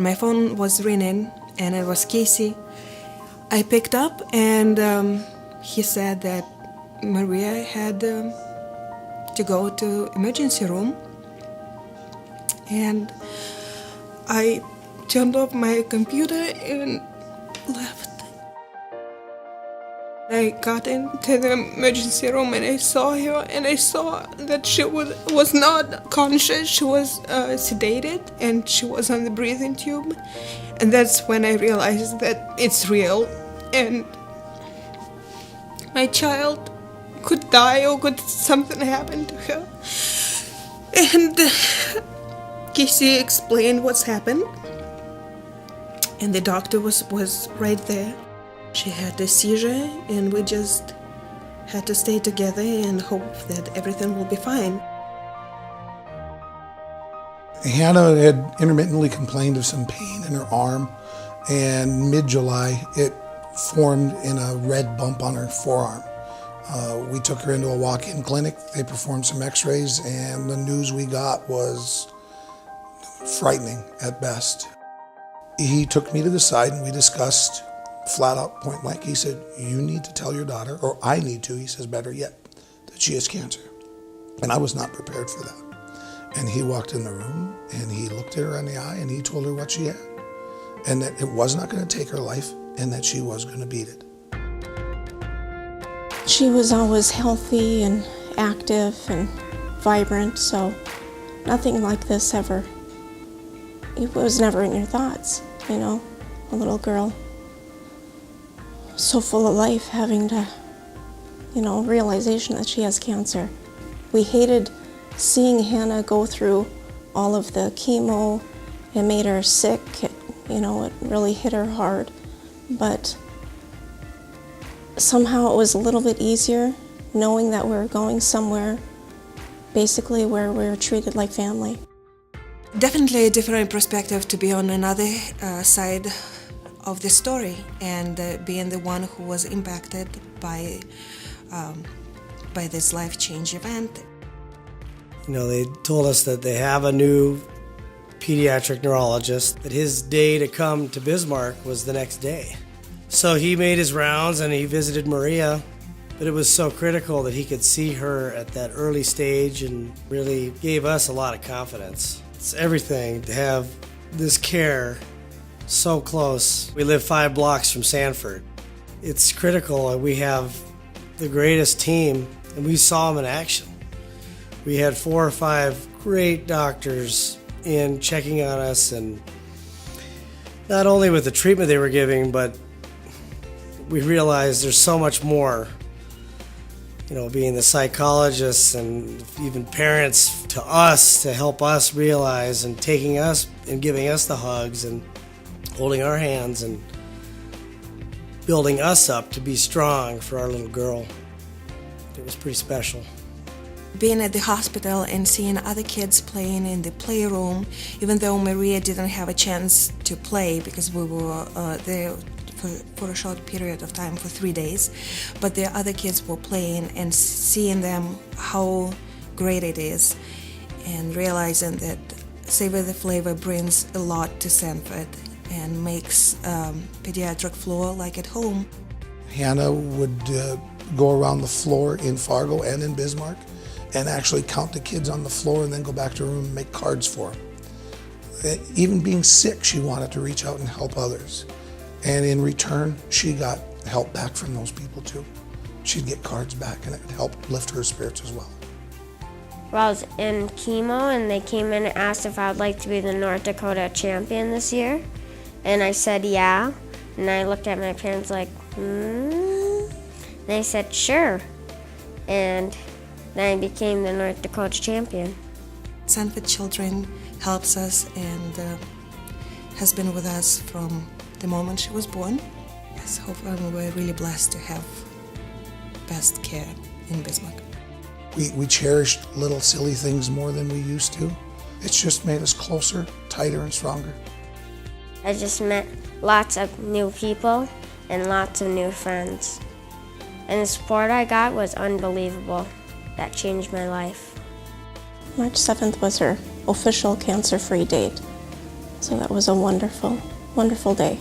My phone was ringing, and it was Casey. I picked up, and he said that Maria had to go to emergency room. And I turned off my computer and left. I got into the emergency room and I saw her, and I saw that she was not conscious. She was sedated and she was on the breathing tube. And that's when I realized that it's real and my child could die or could something happen to her. And Casey explained what's happened, and the doctor was right there. She had a seizure, and we just had to stay together and hope that everything will be fine. Hannah had intermittently complained of some pain in her arm, and mid-July it formed in a red bump on her forearm. We took her into a walk-in clinic. They performed some x-rays, and the news we got was frightening at best. He took me to the side and we discussed flat out, point blank. He said, you need to tell your daughter, or I need to, he says, better yet, that she has cancer. And I was not prepared for that. And he walked in the room and he looked at her in the eye and he told her what she had, and that it was not going to take her life and that she was going to beat it. She was always healthy and active and vibrant, so nothing like this ever. It was never in your thoughts, you know, a little girl so full of life having to, you know, realization that she has cancer. We hated seeing Hannah go through all of the chemo. It made her sick, it really hit her hard, but somehow it was a little bit easier knowing that we were going somewhere basically where we were treated like family. Definitely a different perspective to be on another side of the story and being the one who was impacted by this life-change event. You know, they told us that they have a new pediatric neurologist, that his day to come to Bismarck was the next day. So he made his rounds and he visited Maria, but it was so critical that he could see her at that early stage and really gave us a lot of confidence. It's everything to have this care so close. We live 5 blocks from Sanford. It's critical. We have the greatest team, and we saw them in action. We had 4 or 5 great doctors in checking on us, and not only with the treatment they were giving, but we realized there's so much more. You know, being the psychologists and even parents to us to help us realize, and taking us and giving us the hugs and holding our hands and building us up to be strong for our little girl. It was pretty special. Being at the hospital and seeing other kids playing in the playroom, even though Maria didn't have a chance to play because we were there for a short period of time, for 3 days, but the other kids were playing, and seeing them, how great it is, and realizing that Savor the Flavor brings a lot to Sanford and makes pediatric floor like at home. Hannah would go around the floor in Fargo and in Bismarck and actually count the kids on the floor and then go back to her room and make cards for them. Even being sick, she wanted to reach out and help others. And in return, she got help back from those people too. She'd get cards back, and it helped lift her spirits as well. Well, I was in chemo, and they came in and asked if I would like to be the North Dakota Champion this year. And I said, yeah. And I looked at my parents like, And they said, sure. And then I became the North Dakota Champion. Sanford Children helps us and has been with us from the moment she was born. Yes, hopefully we're really blessed to have best care in Bismarck. We cherished little silly things more than we used to. It's just made us closer, tighter, and stronger. I just met lots of new people and lots of new friends. And the support I got was unbelievable. That changed my life. March 7th was her official cancer-free date. So that was a wonderful, wonderful day.